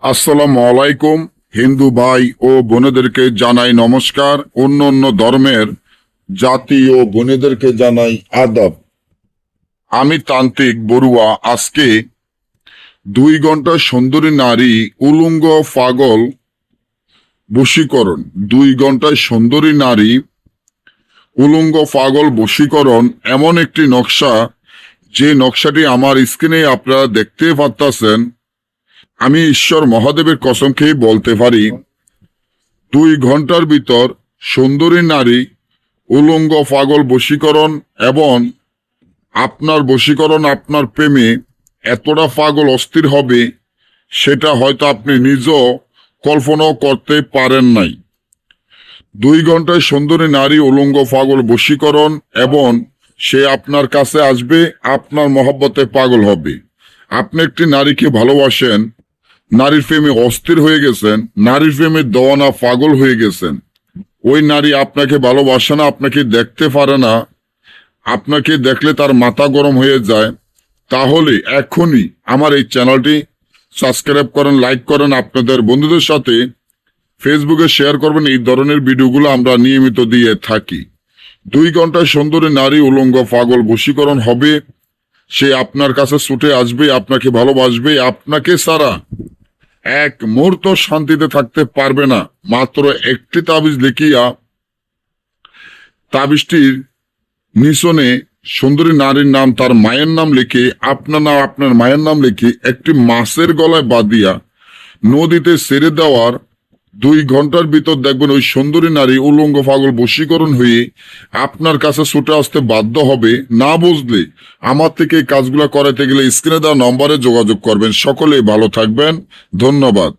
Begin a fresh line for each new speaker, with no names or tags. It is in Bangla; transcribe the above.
আসসালামু আলাইকুম। হিন্দু ভাই ও বোনেদেরকে জানাই নমস্কার। অন্য অন্য ধর্মের জাতি ও বোনেদেরকে জানাই আদাব। আমি তান্ত্রিক বড়ুয়া। আজকে 2 ঘন্টা সুন্দরী নারী উলঙ্গ পাগল বশীকরণ। 2 ঘন্টায় সুন্দরী নারী উলঙ্গ পাগল বশীকরণ এমন একটি নকশা, যে নকশাটি আমার স্ক্রিনে আপনারা দেখতে পাচ্ছেন। আমি ঈশ্বর মহাদেবের কসম খেয়ে বলতে পারি, 2 ঘন্টার ভিতর সুন্দরী নারী উলঙ্গ পাগল বশীকরণ, এবং আপনার বশীকরণ আপনার প্রেমে এতটা পাগল অস্থির হবে, সেটা হয়তো আপনি নিজেও কল্পনাও করতে পারেন নাই। 2 ঘন্টায় সুন্দরী নারী উলঙ্গ পাগল বশীকরণ, এবং সে আপনার কাছে আসবে, আপনার মহব্বতে পাগল হবে। আপনি একটি নারীকে ভালোবাসেন, নারীর প্রেমে অস্থির হয়ে গেছেন, নারীর প্রেমে দেওয়ানা পাগল হয়ে গেছেন। ওই নারী আপনাকে ভালোবাসে না, আপনাকে দেখতে পারে না, আপনাকে দেখলে তার মাথা গরম হয়ে যায়। তাহলে এখনই আমার এই চ্যানেলটি সাবস্ক্রাইব করেন, লাইক করেন, আপনাদের বন্ধুদের সাথে ফেসবুকে শেয়ার করবেন। এই ধরনের ভিডিওগুলো আমরা নিয়মিত দিয়ে থাকি। 2 ঘন্টায় সুন্দরী নারী উলঙ্গ পাগল বশীকরণ হবে। সে আপনার কাছে ছুটে আসবে, আপনাকে ভালোবাসবে, আপনাকে ছাড়া এক মুহূর্ত শান্তিতে থাকতে পারবে না। মাত্র একটি তাবিজ লিখিয়া, তাবিজটির নিচনে সুন্দরী নারীর নাম, তার মায়ের নাম লিখে, আপনার নাম, আপনার মায়ের নাম লিখে একটি মাছের গলায় বাঁধিয়া নদীতে ছেড়ে দেওয়ার 2 ঘন্টার ভিতর দেখবেন ওই সুন্দরী নারী উলঙ্গ পাগল বশীকরণ হয়ে আপনার কাছে ছুটে আসতে বাধ্য হবে। না বুঝলে আমার থেকে এই কাজগুলো করাতে গেলে স্ক্রিনে দেওয়া নম্বরে যোগাযোগ করবেন। সকলেই ভালো থাকবেন। ধন্যবাদ।